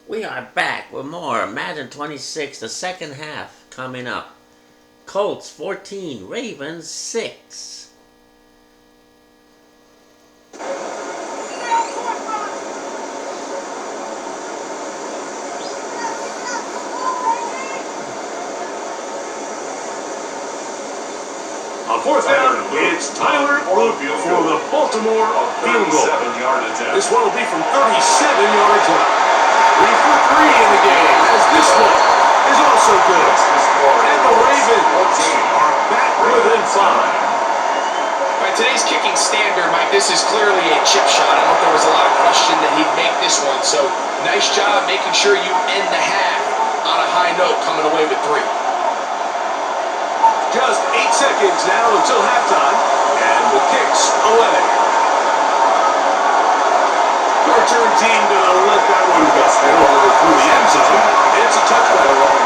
We are back with more Madden 26, the second half coming up. Colts 14, Ravens 6. On fourth down, it's Tyler Loop for the Baltimore field goal. This one will be from 37 yards out. 3 for 3 in the game, as this one is also good. And the Ravens are back within 5. By today's kicking standard, Mike, this is clearly a chip shot. I don't know if there was a lot of question that he'd make this one. So nice job making sure you end the half on a high note, coming away with 3. Just 8 seconds now until halftime, and the kick's away. The return team gonna let that one go through the end zone. It's a touchdown.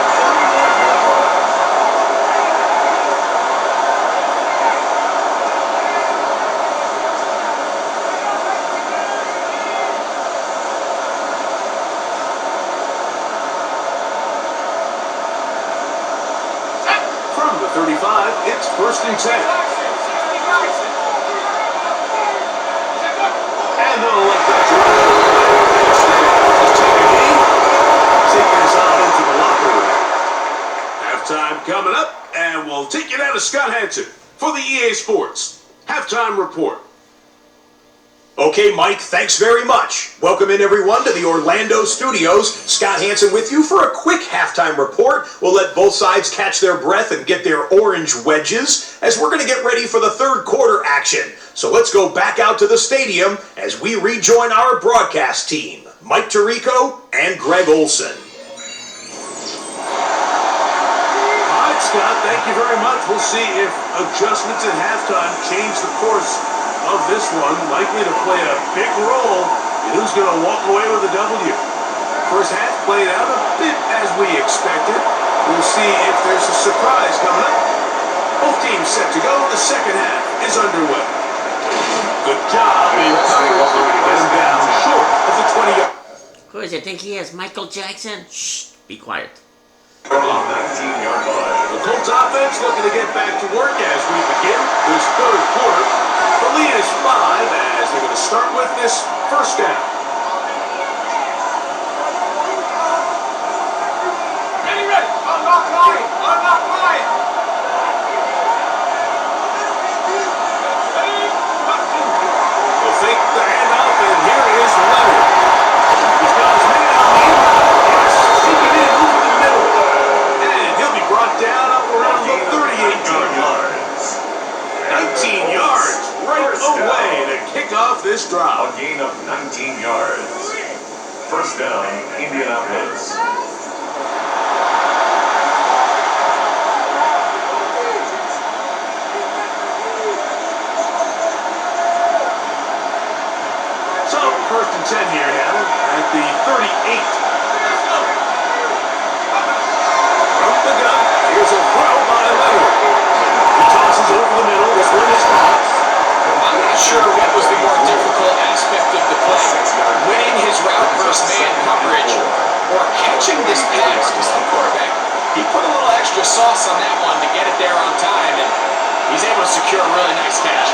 From the 35, it's 1st and 10. And they'll let that run. Just take a knee, taking us out into the locker room. Halftime coming up, and we'll take you down to Scott Hanson for the EA Sports Halftime Report. Okay, Mike, thanks very much. Welcome in, everyone, to the Orlando studios. Scott Hanson with you for a quick halftime report. We'll let both sides catch their breath and get their orange wedges as we're going to get ready for the third quarter action. So let's go back out to the stadium as we rejoin our broadcast team, Mike Tirico and Greg Olson. All right, Scott, thank you very much. We'll see if adjustments at halftime change the course of this one, likely to play a big role in who's going to walk away with a W. First half played out a bit as we expected. We'll see if there's a surprise coming up. Both teams set to go. The second half is underway. Good job in coverage and down short of the 20-yard. Who does you think he is? Michael Jackson? Shh, be quiet. The Colts offense looking to get back to work as we begin this third quarter. The lead is 5 as they're going to start with this first down. Ready, ready. Unlock line. Unlock line. We'll fake the handoff, and here is Leonard. He's got his man on the end. Sneaking in over the middle. And he'll be brought down up around the 38-yard line. 19 yards. Right away to kick off this drive. A gain of 19 yards. First down, Indianapolis. So, 1st and 10 here now at the 38. From the gun, here's a throw by Leonard. He tosses over the middle. This one is caught. I'm not sure what was the more difficult aspect of the play. Winning his route versus man coverage or catching this pass, because the quarterback, he put a little extra sauce on that one to get it there on time, and he's able to secure a really nice catch.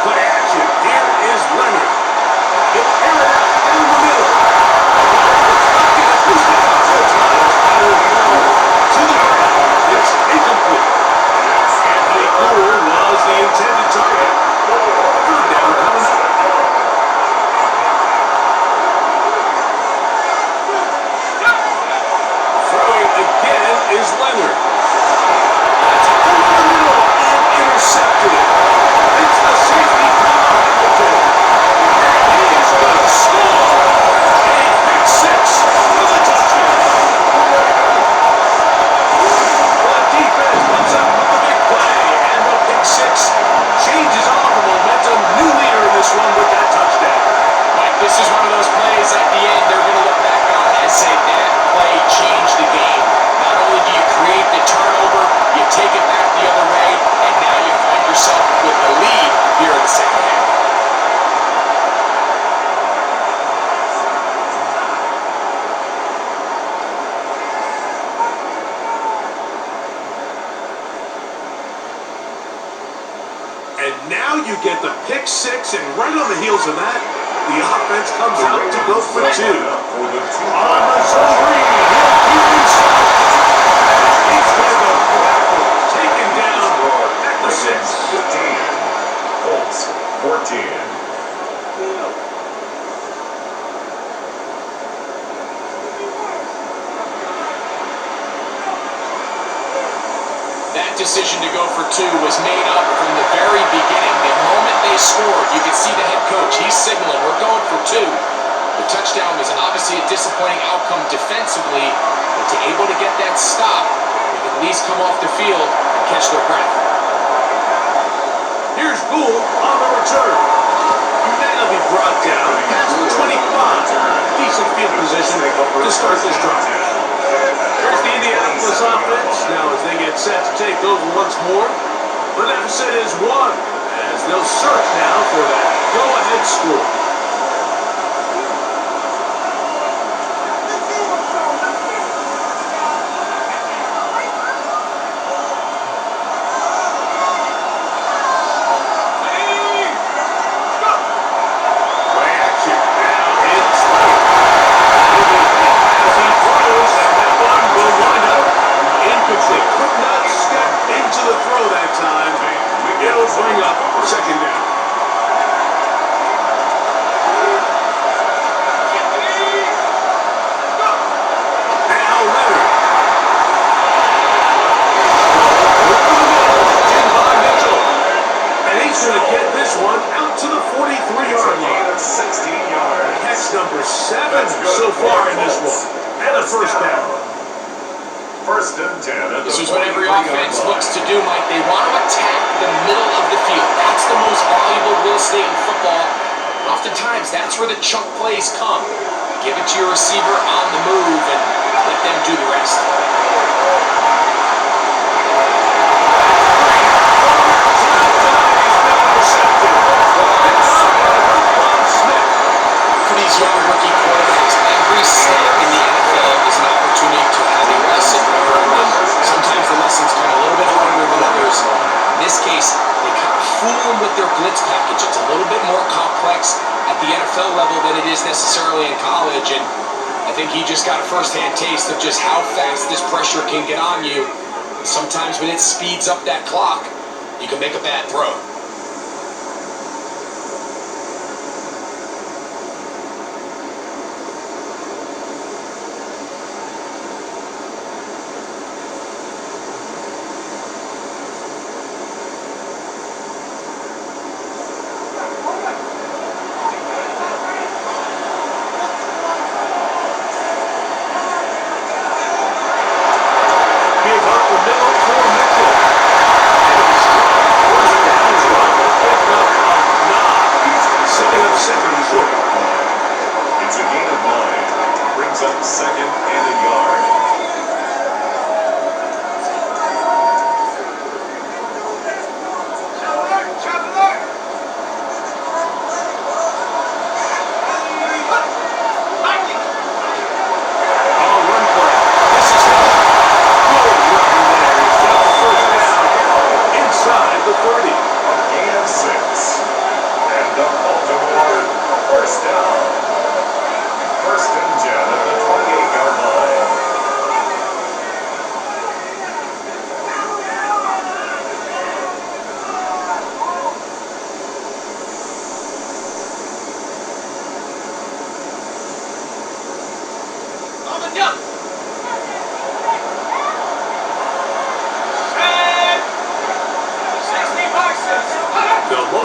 Play action. Here is Leonard. He'll air it out down the middle. To the ground. It's incomplete. Anthony Cooler was the intended target. Third down coming up. Throwing again. And now you get the pick six, and right on the heels of that, the offense comes out to go for two. On the three, he'll keep himself. He's going to go backward, taken down at the 6. 15. Colts 14. That decision to go for two was made up from the very beginning. The moment they scored, you could see the head coach. He's signaling, we're going for two. The touchdown was obviously a disappointing outcome defensively, but to able to get that stop, they could at least come off the field and catch their breath. Here's Gould on the return. Now be brought down past the 25. Decent field position to start this drive. Here's the Indianapolis offense. Now as they get set to take over once more, the deficit is 1 as they'll search now for that go-ahead score. Bring up second down. Now Leonard. In by Mitchell. And he's going to get this one out to the 43-yard line. 16 yards. Catch number 7 so far in this one. And a first down. First and 10. This is what every offense looks to do, Mike. They want to attack the middle of the field. That's the most valuable real estate in football. Oftentimes, that's where the chunk plays come. Give it to your receiver on the move and let them do the rest. For these young rookie quarterbacks, every snap in the NFL is an opportunity to have a lesson learned, and sometimes the lessons come a little bit harder than others. In this case, they kind of fool them with their blitz package. It's a little bit more complex at the NFL level than it is necessarily in college, and I think he just got a first-hand taste of just how fast this pressure can get on you. And sometimes when it speeds up that clock, you can make a bad throw.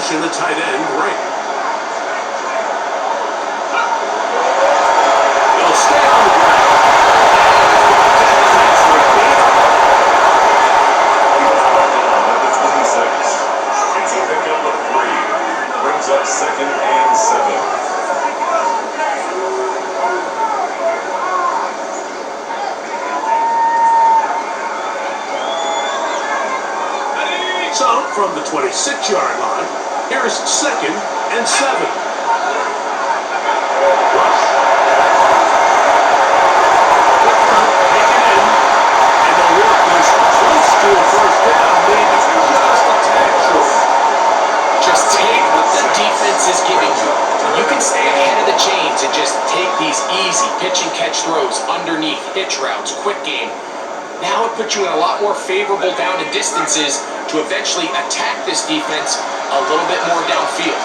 motion the tight end, right. He'll stay on the ground. At the 26. It's a pickup of 3. Brings up 2nd and 7. So, from the 26-yard line, here's 2nd and 7. Rush. Take it in, and they'll work this close to a first down, maybe just a tad short. you can stay ahead of the chains and just take these easy pitch and catch throws underneath, hitch routes, quick game. Now it puts you in a lot more favorable down and distances to eventually attack this defense a little bit more downfield.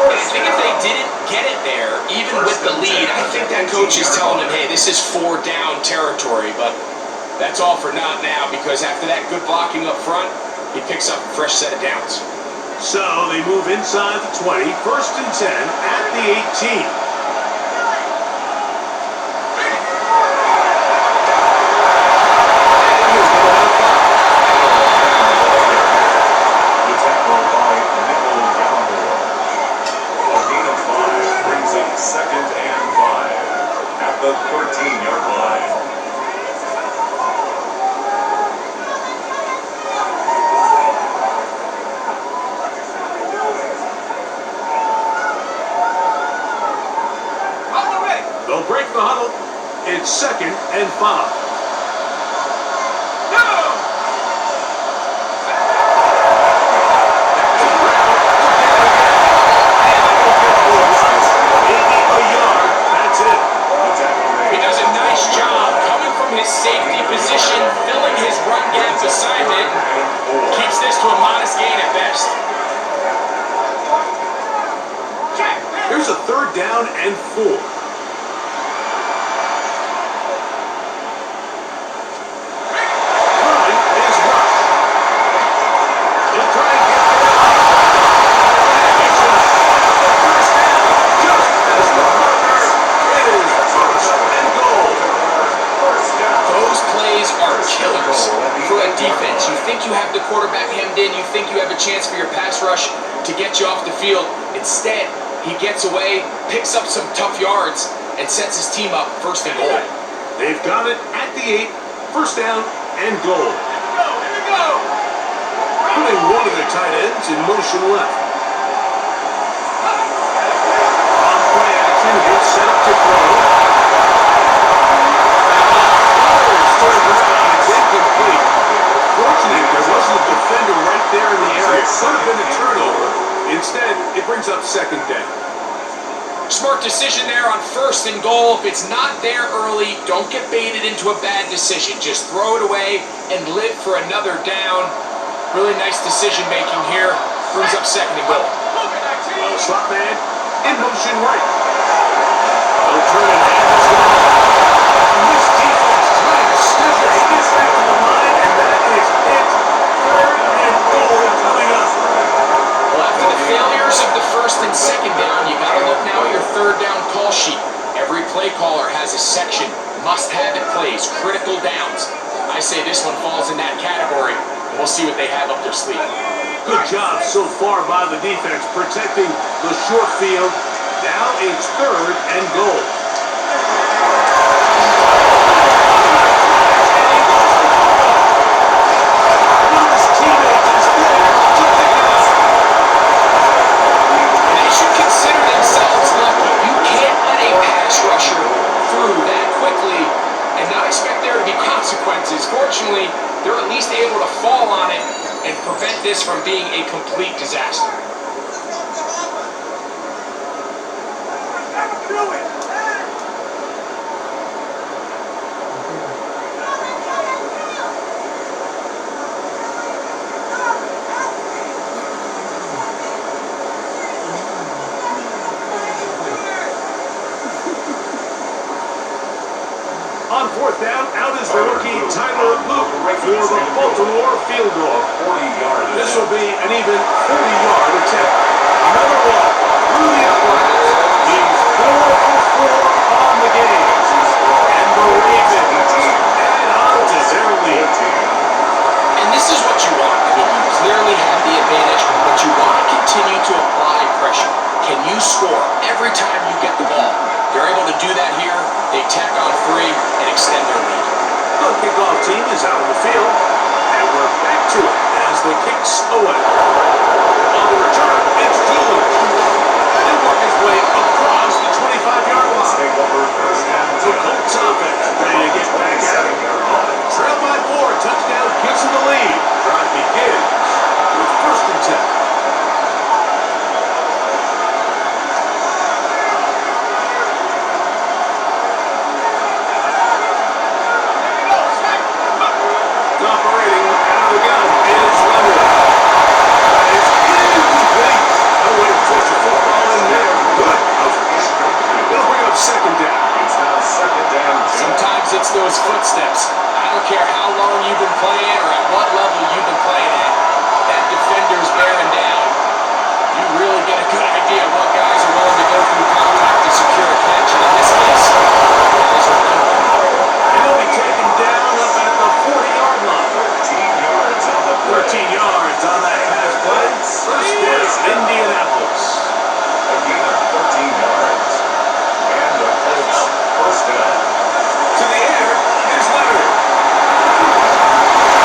I think if they didn't get it there, even with the lead, I think that coach is telling them, hey, this is 4 down territory, but that's all for naught now, because after that good blocking up front, he picks up a fresh set of downs. So they move inside the 20, 1st and 10 at the 18. The tackle by Nickel Gallimore. A gain of 5 brings up 2nd and 5 at the 13-yard line. They'll break the huddle. It's 2nd and 5. He does a nice job coming from his safety position, filling his run gap assignment, keeps this to a modest gain at best. Here's a 3rd down and 4. For a defense, you think you have the quarterback hemmed in, you think you have a chance for your pass rush to get you off the field. Instead, he gets away, picks up some tough yards, and sets his team up 1st and goal. They've got it at the 8, 1st down and goal. Putting one of their tight ends in motion left. On play action, he's set up to throw. It's incomplete. Fortunate there wasn't a defender right there in the area. It could have been a turnover. Instead, it brings up 2nd down. Smart decision there on 1st and goal. If it's not there early, don't get baited into a bad decision. Just throw it away and live for another down. Really nice decision making here. Brings up 2nd and goal. Slot man in motion right. They'll turn it and it's gone. And this defense trying to snip it. He gets back to the line, and that is it. 3rd and goal coming up. Well, after the failures of the 1st and 2nd down, you got to look now at your 3rd down call sheet. Every play caller has a section, must-have it plays, critical downs. I say this one falls in that category, and we'll see what they have up their sleeve. Good job so far by the defense protecting the short field. Now it's 3rd and goal. They should consider themselves lucky. You can't let a pass rusher through that quickly and not expect there to be consequences. Fortunately, they're at least able to fall on it and prevent this from being a complete disaster. On 4th down, out is the rookie Tyler Luke for the Baltimore field goal. 40-yard. This will be an even 40-yard attempt. Another one through the uprights. He's 4 for 4 on the game. And the Ravens add on to their lead. And this is what you want. I mean, you clearly have the advantage, but you want to continue to apply pressure. Can you score every time you get the ball? They're able to do that here. They tack on 3 and extend their lead. The kickoff team is out on the field. And we're back to it as the kicks away. On the return, it's Dooley. He'll work his way across the 25-yard line. repeats those footsteps. I don't care how long you've been playing or at what level you've been playing at. That defender's bearing down. You really get a good idea of what guys are willing to go through contact to secure a catch. And in this case, guys are done. And he'll be taken down up at the 40-yard line. 13 yards on the play. 13 yards on that pass play. First down, Indianapolis. A gain of 13 yards. And the Colts first down. To the air, here's Leonard.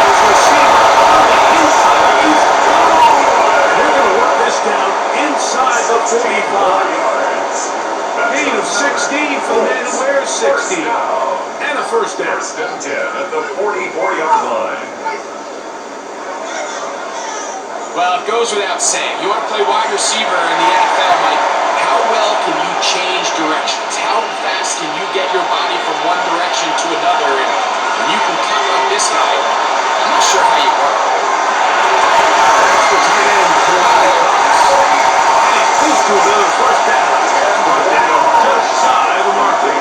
His receiver on the inside. He's gone. They're going to work this down inside the 45. yards. Gain of 16 for the man who wears 60. And a first down. First and 10 at the 44-yard line. Well, it goes without saying. You want to play wide receiver in the NFL, Mike, how well can you change directions? How fast can you get your body from one direction to another? And when you can cut like this guy, I'm not sure how you work. That's the tight end, Kalani Cox. And he goes to another first down. Brought down just shy of the marker.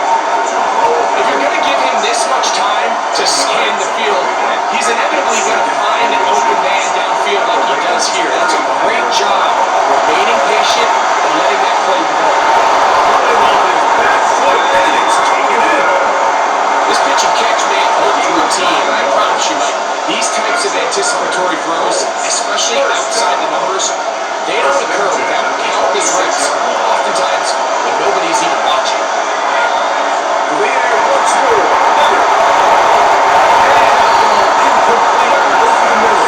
If you're going to give him this much time to scan the field, he's inevitably going to find an open man downfield like he does here. That's a great job remaining patient and letting that play develop. Running on his back foot, and it's taken in. This pitch and catch may hold routine, but I promise you, Mike, these types of anticipatory throws, especially outside the numbers, they don't occur without countless reps, oftentimes when nobody's even watching. To the air once more. Leonard. And incomplete over the middle.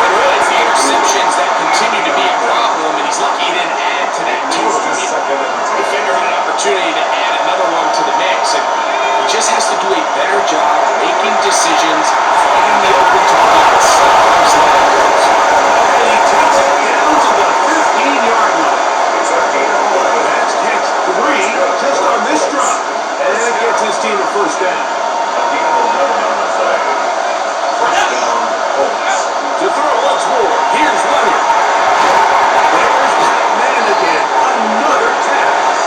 And really, it's the interceptions that continue to be a problem, and he's lucky he didn't add to that total. I mean, the defender had an opportunity to add another one to the mix, and he just has to do a better job making decisions, finding the open targets. And he takes it down to the 15-yard line. That's catch 3 just on this drop. And it gets his team a first down. To throw once more, here's Leonard. There's that man again, another pass.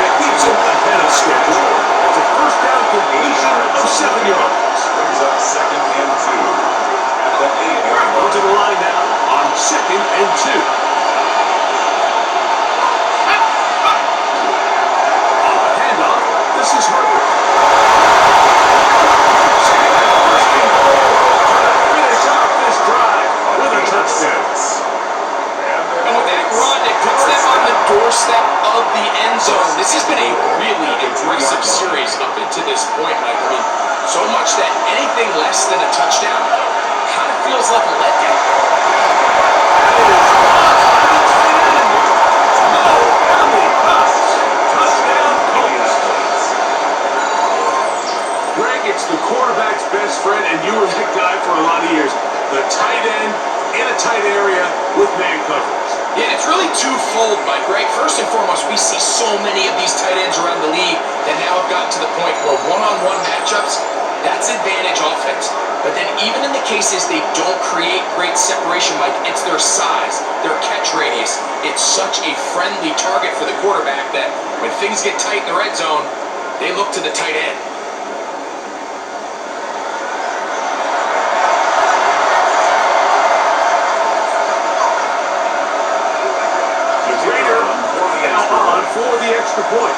That keeps him ahead of schedule. It's a first down completion of 7 yards. Brings up second and 2 at the 8-yard line. To the line now on 2nd and 2. On the handoff, this is Herbert. Finish off this drive with a touchdown. And with that run, it puts them on the doorstep of the end zone. This has been a really impressive series up into this point, Mike. I mean, so much that anything less than a touchdown kind of feels like a letdown. Greg, it's the quarterback's best friend, and you were that guy for a lot of years. The tight end in a tight area with man coverage. Yeah, it's really twofold, Mike, right? First and foremost, we see so many of these tight ends around the league that now have gotten to the point where one-on-one matchups, that's advantage offense. But then even in the cases they don't create great separation, Mike, it's their size, their catch radius. It's such a friendly target for the quarterback that when things get tight in the red zone, they look to the tight end. Raider now on for the extra point.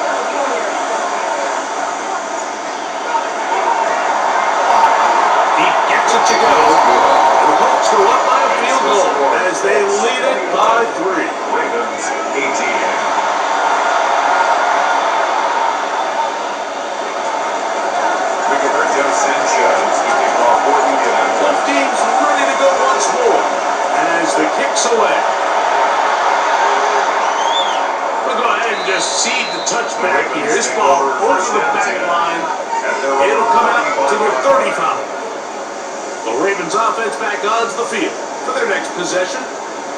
He gets it to go. The Colts go up by a field goal as they lead it by 3. Ravens 18. Rigoberto Sanchez to kick off for Indianapolis. Both teams ready to go once more as the kick's away. We'll go ahead and just seed the touchback here. This ball over the back line. It'll come out to the 35. The Ravens offense back onto the field for their next possession.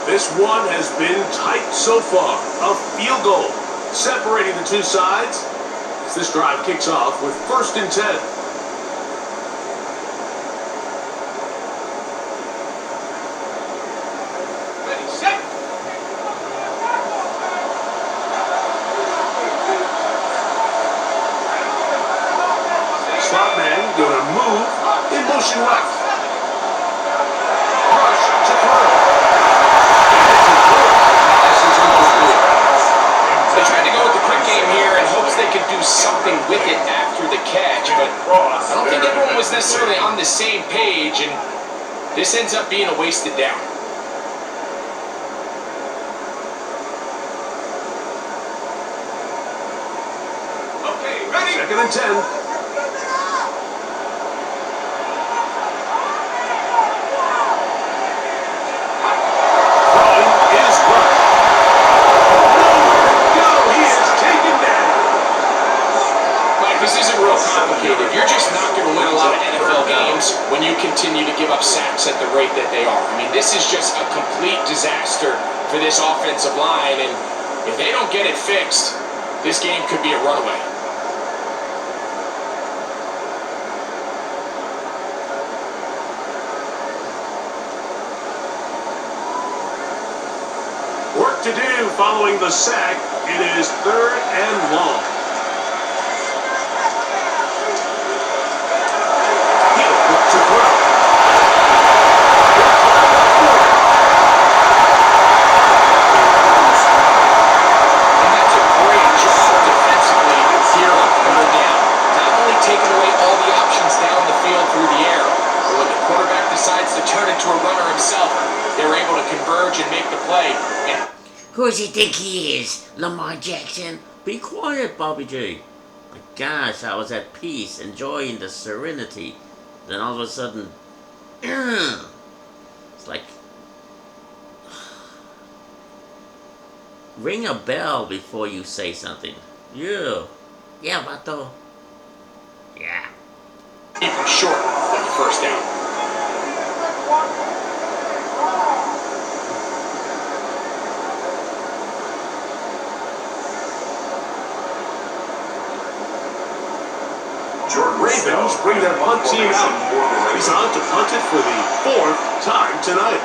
This one has been tight so far. A field goal separating the two sides as this drive kicks off with 1st and 10. Ready, set. to move in motion left. Rush to throw. They tried to go with the quick game here in hopes they could do something with it after the catch, but I don't think everyone was necessarily on the same page, and this ends up being a wasted down. Okay, ready? 2nd and 10. This isn't real complicated. You're just not going to win a lot of NFL games when you continue to give up sacks at the rate that they are. I mean, this is just a complete disaster for this offensive line, and if they don't get it fixed, this game could be a runaway. Work to do following the sack. It is 3rd and long. Who does he think he is? Lamar Jackson? Be quiet, Bobby J. My gosh, I was at peace, enjoying the serenity. Then all of a sudden, it's like, ring a bell before you say something. Yeah, vato. Yeah. Even short of the first down. Ravens bring their punt team out. He's on to punt it for the 4th time tonight.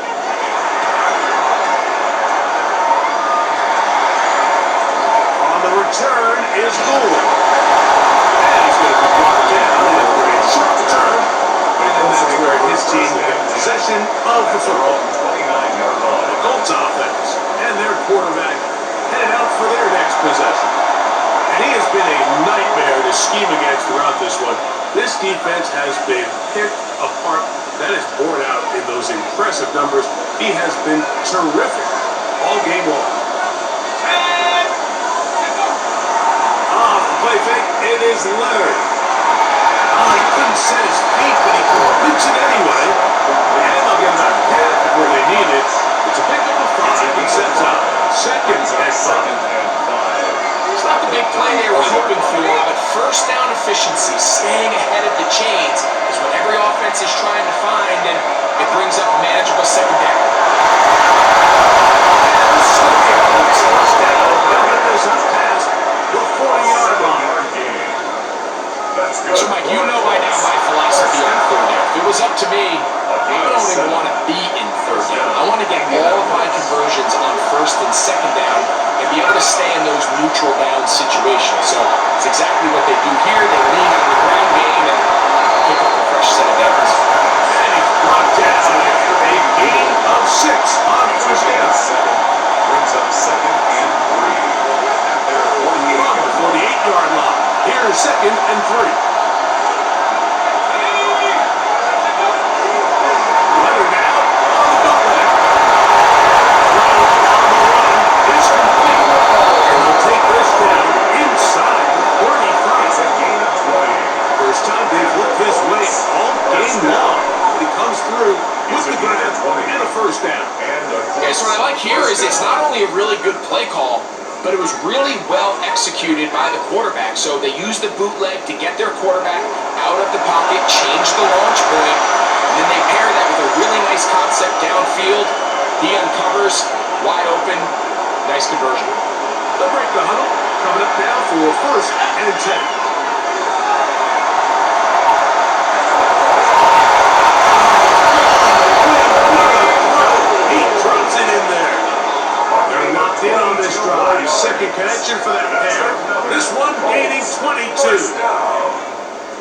On the return is Gould. And he's going to be brought down after a short return. And that's where his team had possession of the football. The Colts offense and their quarterback headed out for their next possession. And he has been a nightmare to scheme against throughout this one. This defense has been picked apart. That is borne out in those impressive numbers. He has been terrific all game long. Off the play fake, it is Leonard. He couldn't set his feet, but he completes it anyway. And they'll get him out of half where they need it. It's a pickup of 5 and sets up 2nd and 5. It's not the big play they were hoping for, but first down efficiency, staying ahead of the chains, is what every offense is trying to find, and it brings up a manageable 2nd down. And first down. They'll get this up past the 40-yard line. So, Mike, you know by now my philosophy on 3rd down. If it was up to me, I don't even want to be in 3rd down. I want to get all of my conversions on 1st and 2nd down and be able to stay in those neutral down situations. So it's exactly what they do here. They lean on the ground game and pick up a fresh set of downs. And he's brought down after a gain of 6 on 1st down. Brings up 2nd and 3 at their 48. From the 48-yard line. Here is 2nd and 3. So what I like here is it's not only a really good play call, but it was really well executed by the quarterback. So they used the bootleg to get their quarterback out of the pocket, change the launch point, and then they pair that with a really nice concept downfield. He uncovers, wide open, nice conversion. They'll break the huddle, coming up now for 1st and 10. In on this drive, 2nd connection for that pair. This one gaining 22.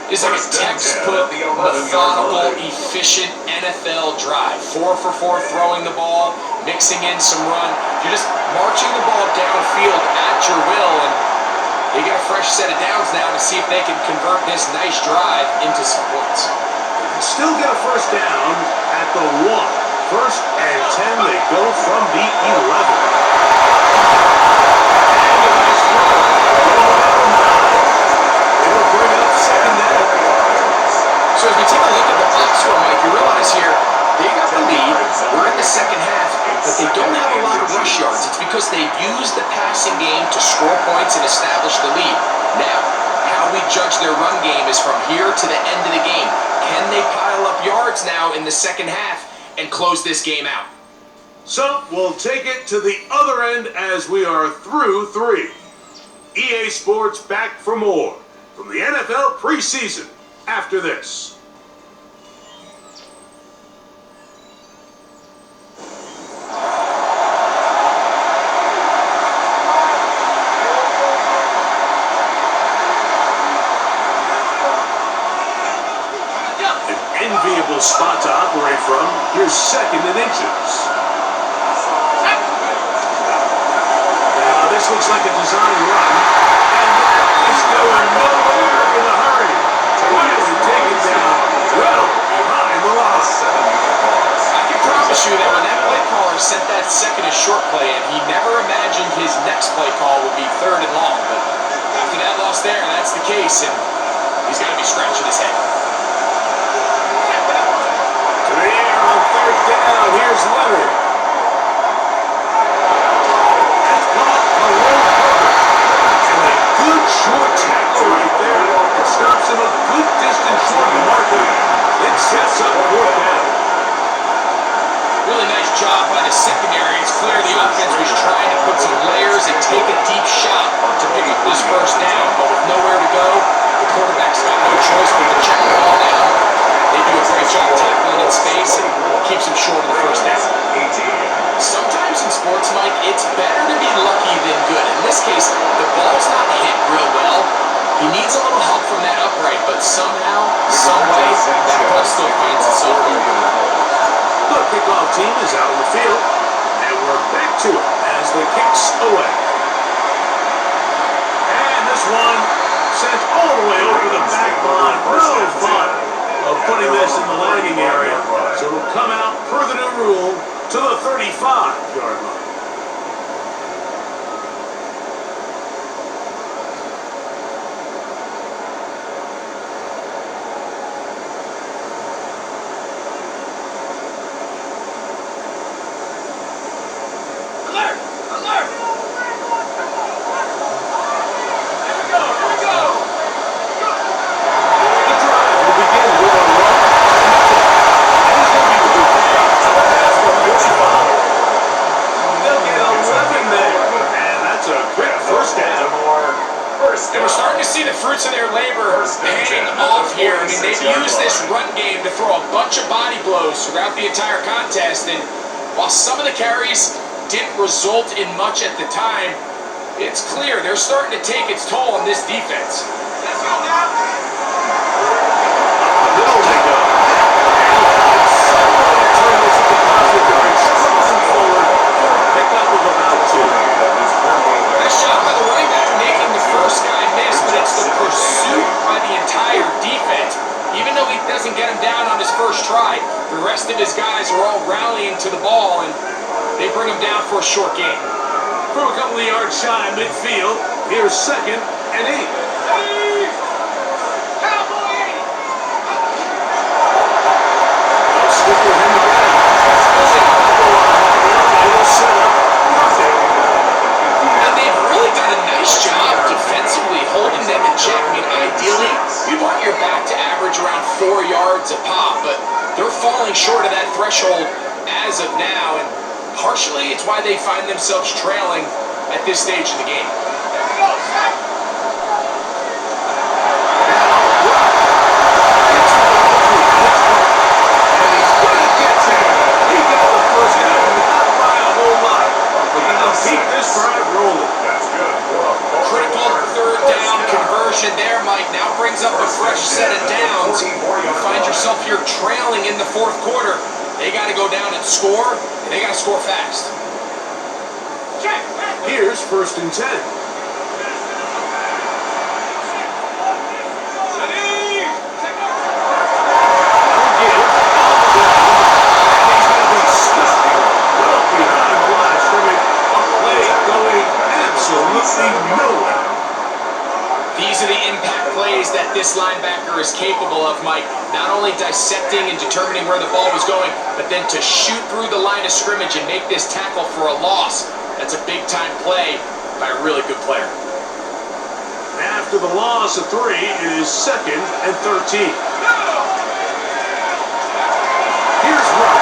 It's like a textbook, methodical, efficient NFL drive. 4 for 4 throwing the ball, mixing in some run. You're just marching the ball downfield at your will, and they get a fresh set of downs now to see if they can convert this nice drive into some points. They can still get a first down at the 1. 1st and 10, they go from the 11. So as we take a look at the box score, Mike, you realize here, they got the lead, we're in the second half, but they don't have a lot of rush yards. It's because they've used the passing game to score points and establish the lead. Now, how we judge their run game is from here to the end of the game. Can they pile up yards now in the second half and close this game out? So, we'll take it to the other end as we are through 3. EA Sports back for more from the NFL preseason after this. An enviable spot to operate from. Here's 2nd and inches. Now this looks like a design run, and that is going nowhere in a hurry. Quickly taken down, well behind the line. I can promise you that when that play caller sent that second and short play in, he never imagined his next play call would be 3rd and long. But after that loss there, that's the case, and he's got to be scratching his head. To the air on 3rd down, here's Leonard. That's caught a low cover. And a good short tackle right there. It stops him a good distance short of the marker. It sets up 4th down. Really nice job by the secondary. It's clear the offense was trying to put some layers and take a deep shot to pick up this first down. But with nowhere to go, the quarterback's got no choice but to check the ball down. They do a great job tackling in space and keeps him short of the first down. Sometimes in sports, Mike, it's better to be lucky than good. In this case, the ball's not hit real well. He needs a little help from that upright, but somehow, some way, that ball still finds itself there. The kickoff team is out on the field, and we're back to it as the kick's away. And this one sent all the way over the back line. No fun of putting this in the lagging area, so it'll come out per the new rule to the 35-yard line. And we're starting to see the fruits of their labor paying off here. I mean, they've used this run game to throw a bunch of body blows throughout the entire contest. And while some of the carries didn't result in much at the time, it's clear they're starting to take its toll on this defense. Let's go now. Nice job by the running back, making the first guy miss, but it's the pursuit by the entire defense. Even though he doesn't get him down on his first try, the rest of his guys are all rallying to the ball, and they bring him down for a short gain. From a couple of yards shy of midfield, here's 2nd and 8. Stick with him again. It'll set up 4th down. And they've really done a nice job defensively holding them in check. I mean, ideally, you want your back to average around 4 yards a pop, but they're falling short of that threshold as of now, and partially it's why they find themselves trailing at this stage of the game. Keep this drive rolling. That's good. Critical 3rd down conversion there, Mike. Now brings up a fresh set of downs. You'll find yourself here trailing in the fourth quarter. They got to go down and score, and they got to score fast. Here's 1st and 10. These are the impact plays that this linebacker is capable of, Mike. Not only dissecting and determining where the ball was going, but then to shoot through the line of scrimmage and make this tackle for a loss. That's a big-time play by a really good player. After the loss of 3, it is 2nd and 13. Here's Rupp.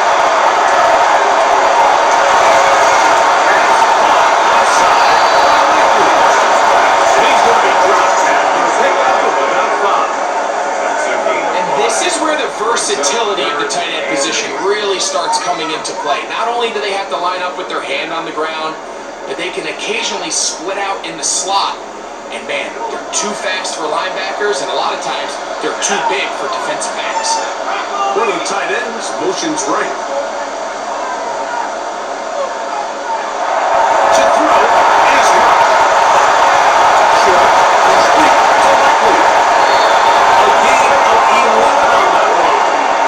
This is where the versatility of the tight end position really starts coming into play. Not only do they have to line up with their hand on the ground, but they can occasionally split out in the slot. And man, they're too fast for linebackers, and a lot of times they're too big for defensive backs. One of the tight ends motions right. To throw is Rupp. Short, complete to Likely. A gain of 11 on that one.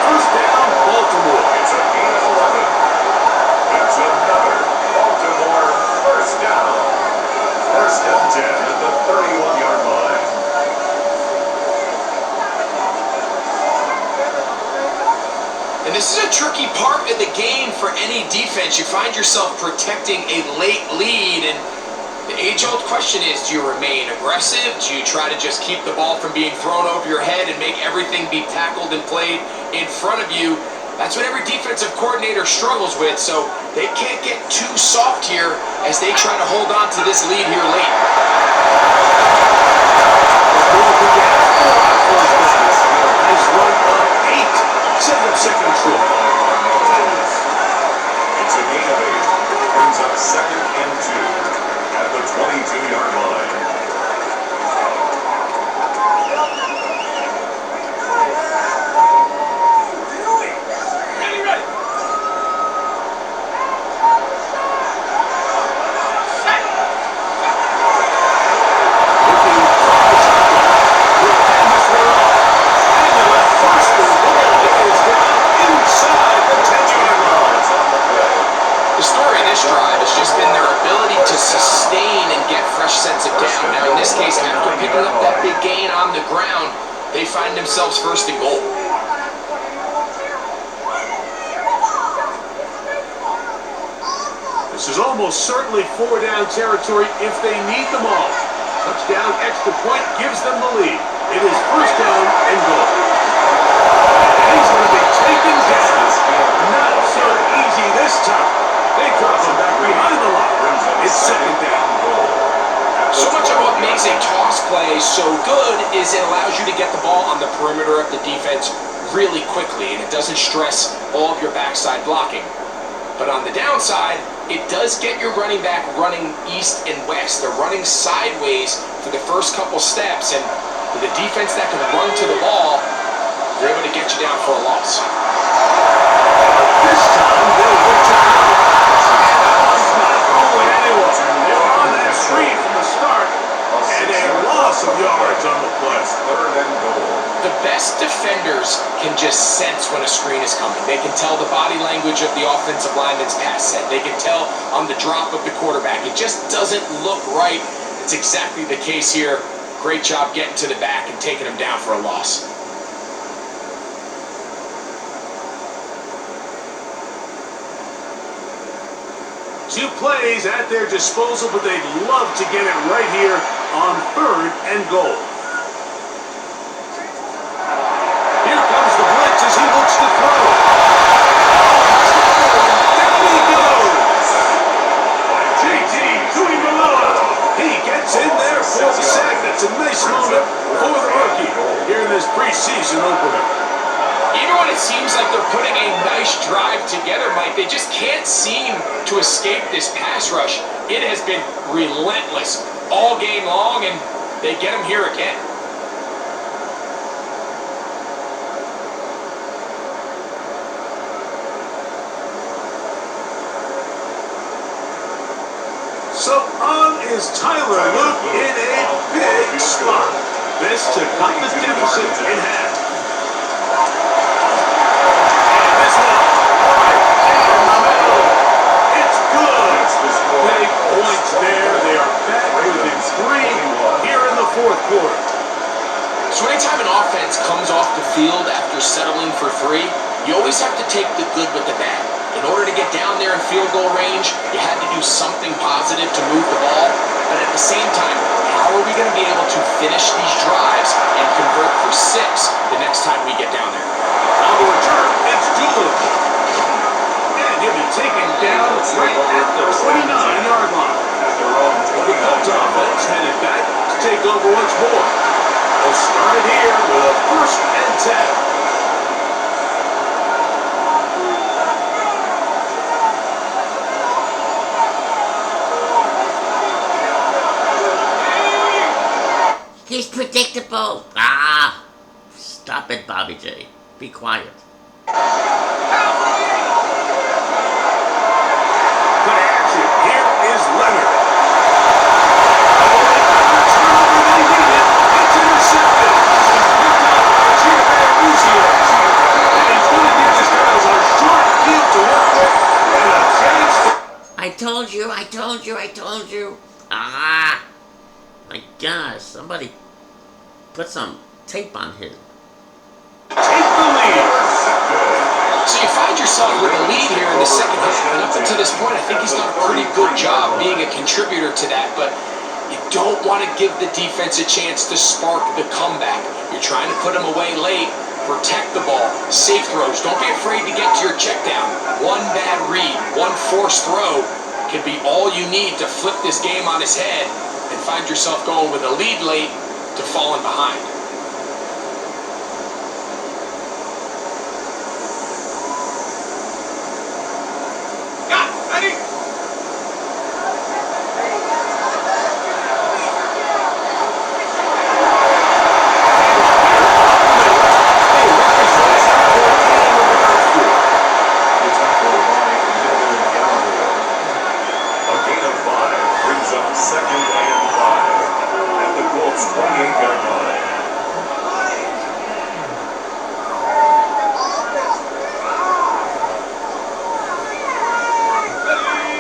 First down, Baltimore. It's a gain of 11. It's another Baltimore first down. 1st and 10 at the 31-yard line. And this is a tricky part of the game for any defense. You find yourself protecting a late lead, and the age-old question is, do you remain aggressive? Do you try to just keep the ball from being thrown over your head and make everything be tackled and played in front of you? That's what every defensive coordinator struggles with, so they can't get too soft here as they try to hold on to this lead here late. Nice run of 8. Set up 2nd and short. It's a gain of 8. Brings up 2nd and 2 at the 22-yard line. They find themselves 1st and goal. This is almost certainly 4-down territory if they need them all. Touchdown, extra point gives them the lead. It is 1st down and goal. And he's going to be taken down. Not so easy this time. They drop him back behind the line. It's 2nd down. So much of what makes a toss play so good is it allows you to get the ball on the perimeter of the defense really quickly, and it doesn't stress all of your backside blocking. But on the downside, it does get your running back running east and west. They're running sideways for the first couple steps, and with a defense that can run to the ball, they're able to get you down for a loss. This time, they'll return. And that one's not going anywhere. They were on that screen from the start, and a loss of yards on the play. 3rd and goal. The best defenders can just sense when a screen is coming. They can tell the body language of the offensive lineman's pass set. They can tell on the drop of the quarterback. It just doesn't look right. It's exactly the case here. Great job getting to the back and taking him down for a loss. Two plays at their disposal, but they'd love to get it right here on 3rd and goal. Here comes the blitz as he looks to throw. Down he goes. JT Tuimoloau. He gets in there for the sack. That's a nice moment for the rookie here in this preseason opener. Even when it seems like they're putting a nice drive together, Mike, they just can't seem to escape this pass rush. It has been relentless all game long, and they get them here again. is Tyler Luke in a big spot. This to cut the deficit in half. And this one, right in the middle. It's good. Big points there. They are back within 3 here in the fourth quarter. So anytime an offense comes off the field after settling for 3, you always have to take the good with the bad. In order to get down there in field goal range, you had to do something positive to move the ball. But at the same time, how are we going to be able to finish these drives and convert for 6 the next time we get down there? On the return, it's Doolittle. And he'll be taken down right at the 29-yard line. The Colts offense headed back to take over once more. They'll start it here with a 1st and 10. He's predictable. Ah, stop it, Bobby J. Be quiet. Good action. Here is Leonard. They need it. It's intercepted. Picked up by Giovanni. And he's going to give this guys a short field to work with and a chance to... I told you. Ah, my gosh, somebody put some tape on him. Take the lead. So you find yourself with a lead here in the second half, and up until this point, I think he's done a pretty good job being a contributor to that, but you don't want to give the defense a chance to spark the comeback. You're trying to put him away late, protect the ball, safe throws. Don't be afraid to get to your check down. One bad read, one forced throw can be all you need to flip this game on its head and find yourself going with a lead late to falling behind.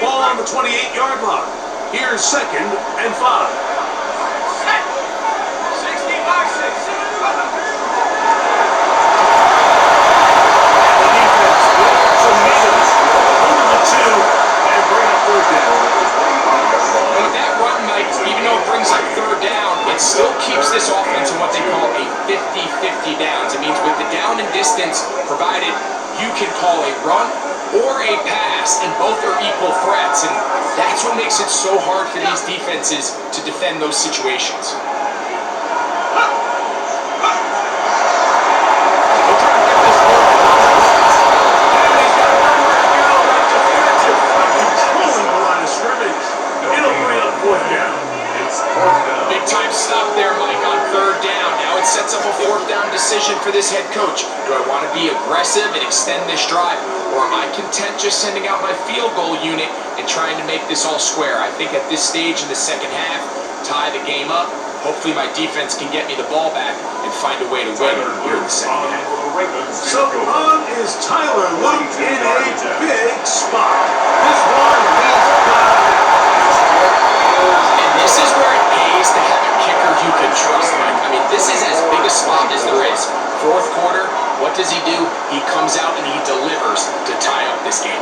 Ball on the 28-yard line. Here's 2nd and 5. It still keeps this offense in what they call a 50-50 downs. It means with the down and distance provided, you can call a run or a pass, and both are equal threats. And that's what makes it so hard for these defenses to defend those situations. Big time stop there, Mike, on 3rd down. Now it sets up a 4th down decision for this head coach. Do I want to be aggressive and extend this drive, or am I content just sending out my field goal unit and trying to make this all square? I think at this stage in the second half, tie the game up. Hopefully my defense can get me the ball back and find a way to win here in the second half. So on is Tyler Luke in a big spot. This one is And this is where it pays to have a kicker you can trust, Mike. I mean, this is as big a spot as there is. 4th quarter, what does he do? He comes out and he delivers to tie up this game.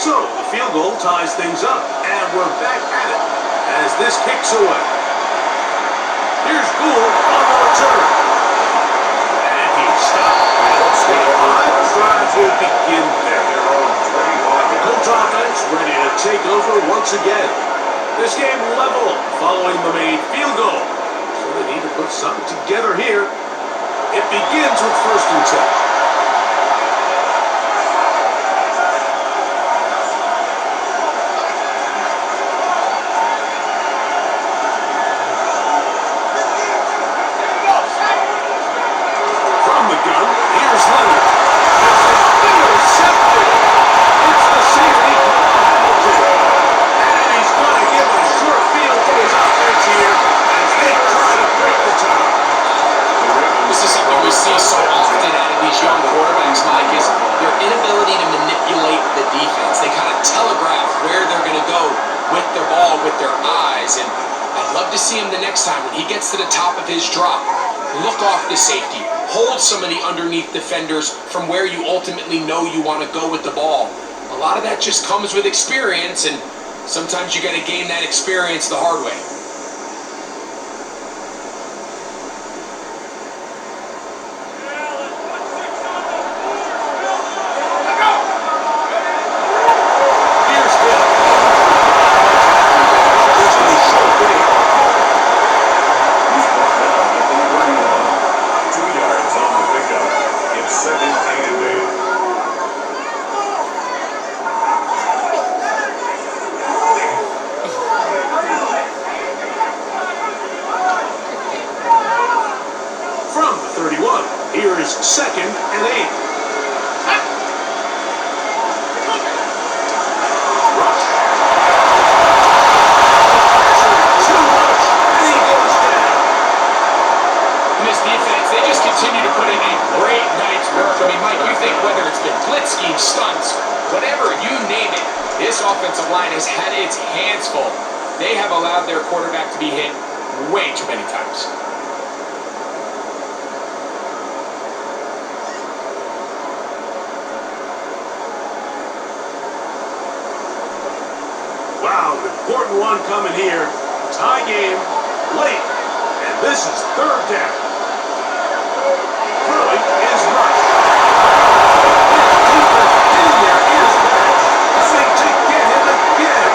So the field goal ties things up, and we're back at it as this kicks away. Here's Gould on the return. And he stopped. The drive will begin there. The Colts offense ready to take over once again. This game level following the made field goal. So they need to put something together here. It begins with 1st and 10. Here's Leonard. defense. They kind of telegraph where they're going to go with their ball, with their eyes. And I'd love to see him the next time when he gets to the top of his drop. Look off the safety. Hold some of the underneath defenders from where you ultimately know you want to go with the ball. A lot of that just comes with experience, and sometimes you got to gain that experience the hard way. Here is 2nd and 8. Rush. Too much, and he goes down. In this defense, they just continue to put in a great night's work. I mean, Mike, you think whether it's been blitz schemes, stunts, whatever, you name it, this offensive line has had its hands full. They have allowed their quarterback to be hit way too many times. Wow, important one coming here. Tie game, late, and this is 3rd down. Throwing is Rush. His defense getting their ears back, coming to get him again.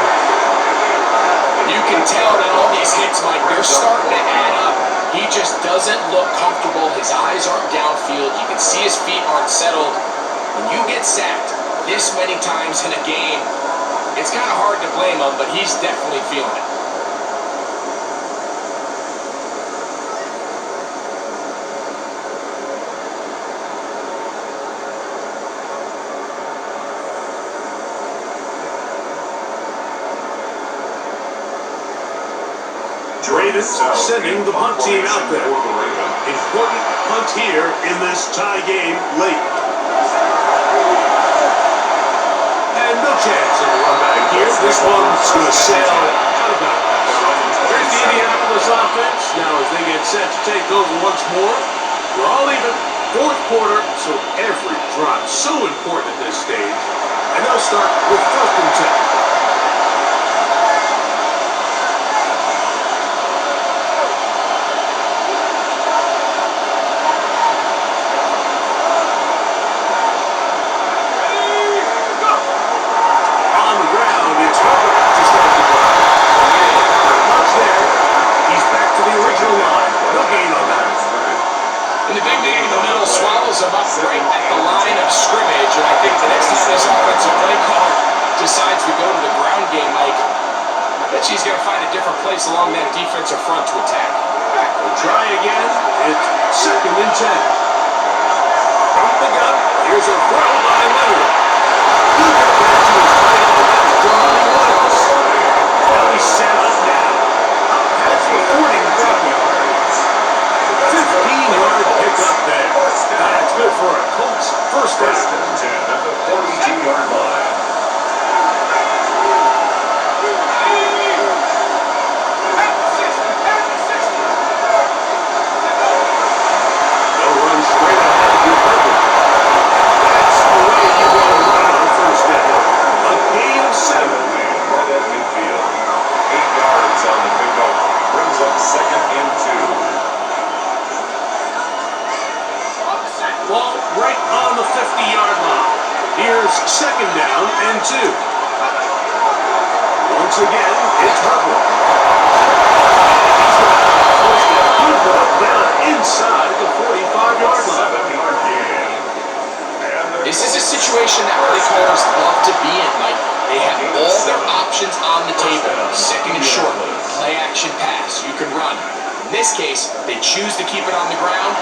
You can tell that all these hits, Mike, they're starting to add up. He just doesn't look comfortable. His eyes aren't downfield. You can see his feet aren't settled. When you get sacked this many times in a game, it's kind of hard to blame him, but he's definitely feeling it. Ravens sending the punt team out there. Important punt here in this tie game late. And no chance of a run back here. This one's going to sail out of bounds. Here's the Indianapolis offense. Now as they get set to take over once more. We're all even. 4th quarter, so every drop so important at this stage. And they'll start with 1st and 10. Him up right at the line of scrimmage, and I think the next time this offensive play call decides to go to the ground game, Mike, I bet he's going to find a different place along that defensive front to attack. We'll try again. It's 2nd and 10. From the gun, here's a throw by Leonard. He got back to his tight end, John Lawrence. Now he's set up now. Up past the 40-yard. 15-yard pickup there. That's good for a Colts first down. 1st and 10 at the 42-yard line. They'll run straight ahead to Herbert. That's the way you want to run on 1st down. A gain of 7. Right at midfield. 8 yards on the pickup. Brings up 2nd and 2. Ball right on the 50-yard line. Here's 2nd down and 2. Once again, it's Herbert. He's got a good one down inside the 45-yard line. 7-yard gain. This is a situation that play callers love to be in, Mike. They have all their options on the table. 2nd and short, play action pass, you can run. In this case, they choose to keep it on the ground,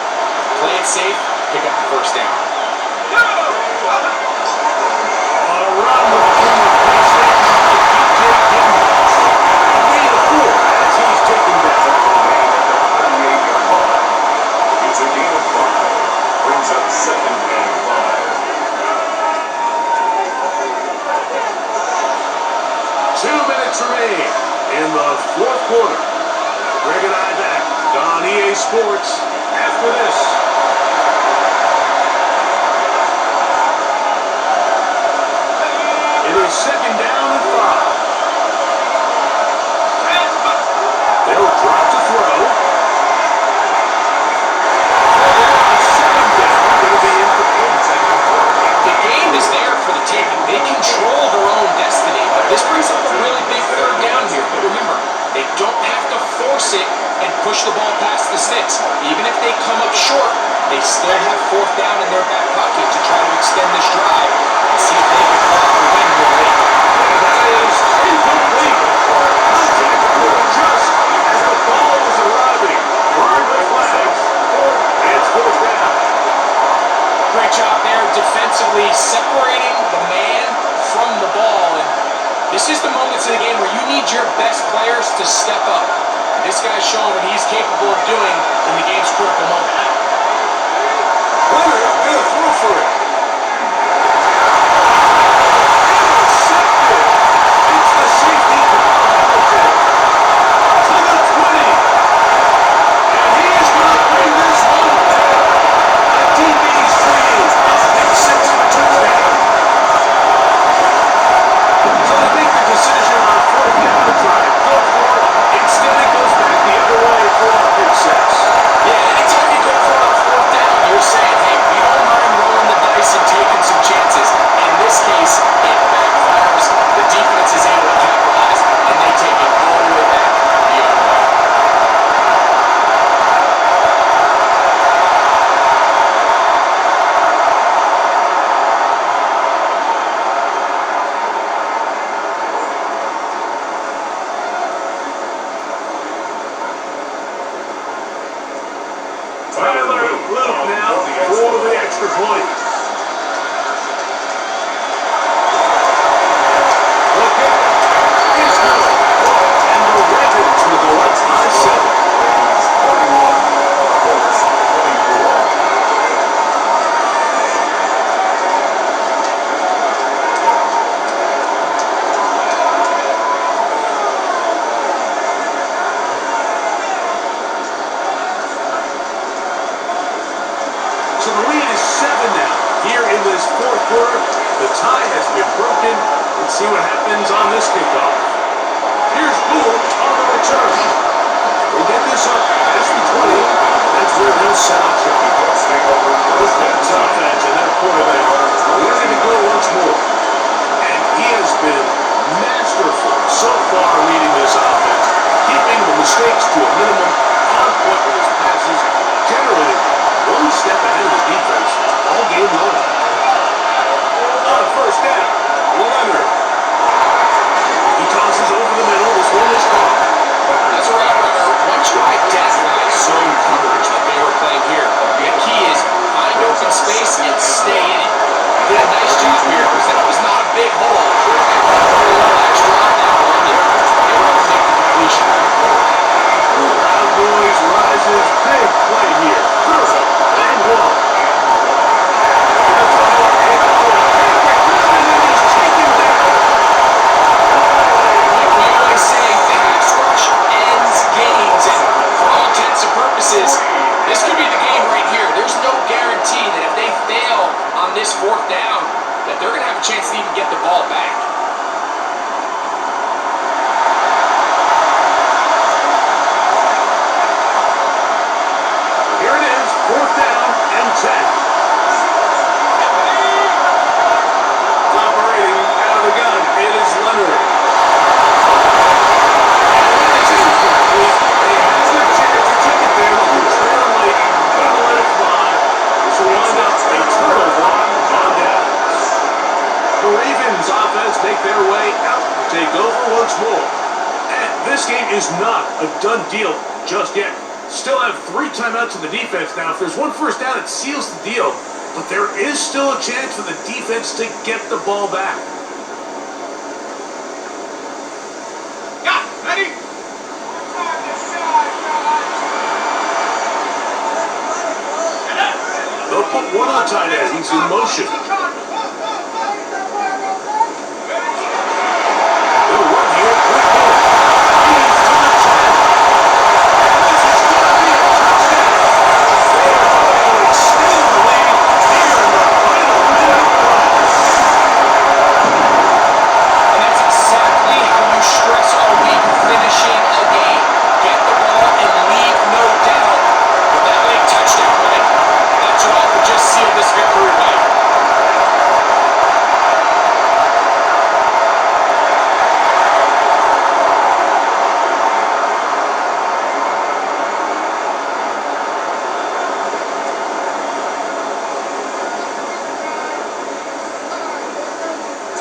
play it safe, pick up the 1st down. A run with a team of preseason. A gain of 4 as he's taken down. 38-yard line. It's a gain of 5. Brings up 2nd and 5. fourth quarter. Greg and I back on EA Sports after this. It is second down and 5. They'll drop to throw. Second down, going to be incomplete. The game is there for the taking. They control their own destiny. But this brings up a really big third down here. But remember, they don't have to force it and push the ball past the sticks. Even if they come up short, they still have fourth down in their back pocket to try to extend this drive and see if they can pull out the win here late. That is incomplete. Contact occurred just as the ball was arriving. Burn the flags. It's fourth down. Great job there defensively separating the man from the ball. And this is the moments in the game where you need your best players to step up. And this guy's showing what he's capable of doing in the game's critical moment. Leonard going to throw for it. It's the safety to the 20. And he is going to bring this one back. A DB's training up at 6 for touchdown. So they make the decision on fourth down to try and go for it. Instead, it goes back the other way for a pick six. Yeah, anytime you go for a fourth down, you're saying, hey, we don't mind rolling the dice and taking some chances. In this case, it backfires. The defense is able to capitalize, and they take it all the way back the other way. Tyler Luke now for the extra point. The kick is good. And the Ravens will go up by 7. 41, Colts 24. So the lead is 7 now. Here in this fourth quarter, the tie has been broken. Let's see what happens on this kickoff. Here's Boone on the return. They get this up past the 20. That's where they'll set up shop. The Colts offense and their quarterback. They're going to go once more. And he has been masterful so far leading this offense, keeping the mistakes to a minimum, on point with his passes, generally one step ahead of the defense all game long. On first down, Leonard. He tosses over the middle. This one is caught. That's a route runner. Once you identify zone coverage like they were playing here, the key is find open space and stay in it. Did a nice job here because that was not a big hole. A little extra on that one. They were able to make the completion. Cowboys rises. Big play here. Third and 1. Like we always say, pass rush ends games, and for all intents and purposes, this could be the game right here. There's no guarantee that if they fail on this fourth down, that they're going to have a chance to even get the ball back. Here it is, fourth down and 10. Operating out of the gun, it is Leonard. It's incomplete. They had their chance to take it there, but they're trailing late. Gonna let it fly. This will wind up a turnover on downs. The Ravens offense make their way out to take over once more. And this game is not a done deal just yet. Still have 3 timeouts in the defense now. If there's one first down, it seals the deal. But there is still a chance for the defense to get the ball back. Yeah, ready? They'll put one on tight end. He's in motion. They'll run here. Quick ball. He's to the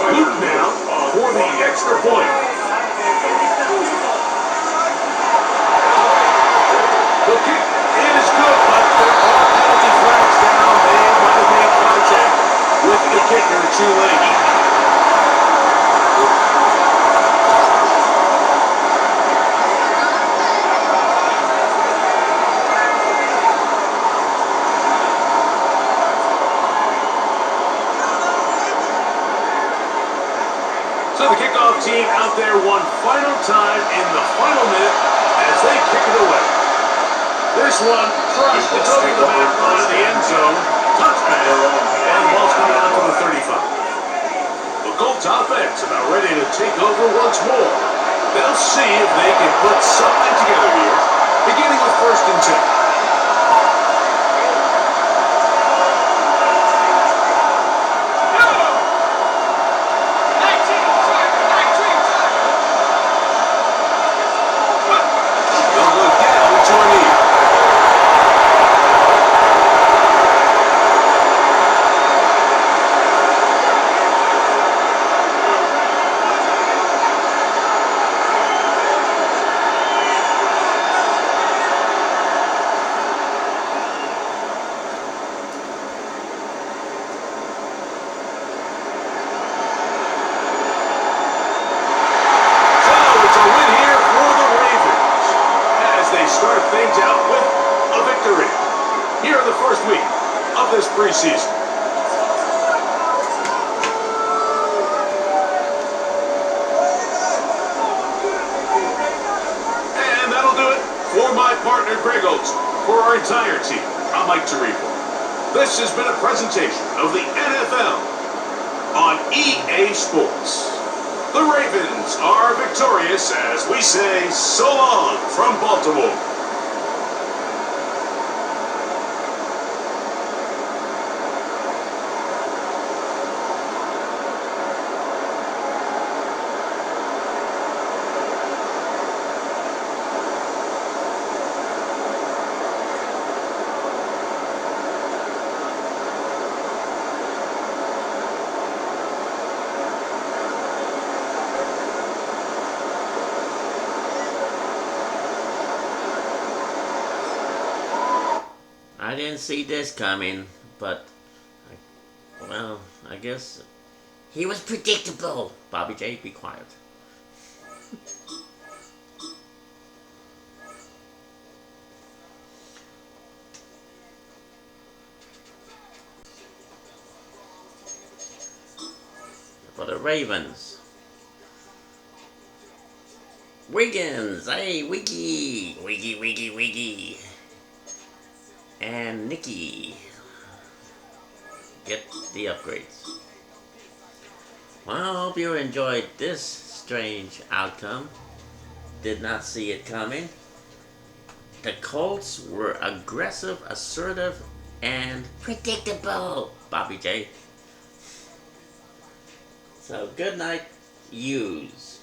Luke now for the extra point. The kick is good, but there are penalty flags down. They might have made contact with the kicker too late. So the kickoff team out there one final time in the final minute as they kick it away. This one crushed. It's over the back line of the end zone. Touchback. And the ball's coming out to the 35. The Colts offense about ready to take over once more. They'll see if they can put something together here, beginning with 1st and 10. Start things out with a victory here in the first week of this preseason. And that'll do it for my partner Greg Olson. For our entire team, I'm Mike Tirico. This has been a presentation of the NFL on EA Sports. The Ravens are victorious as we say so long from Baltimore. I didn't see this coming, but, well, I guess he was predictable. Bobby J, be quiet. For the Ravens. Wiggins, hey, Wiggy, Wiggy, Wiggy, Wiggy. And Nikki. Get the upgrades. Well, I hope you enjoyed this strange outcome. Did not see it coming. The Colts were aggressive, assertive, and predictable. Bobby J. So, good night, yous.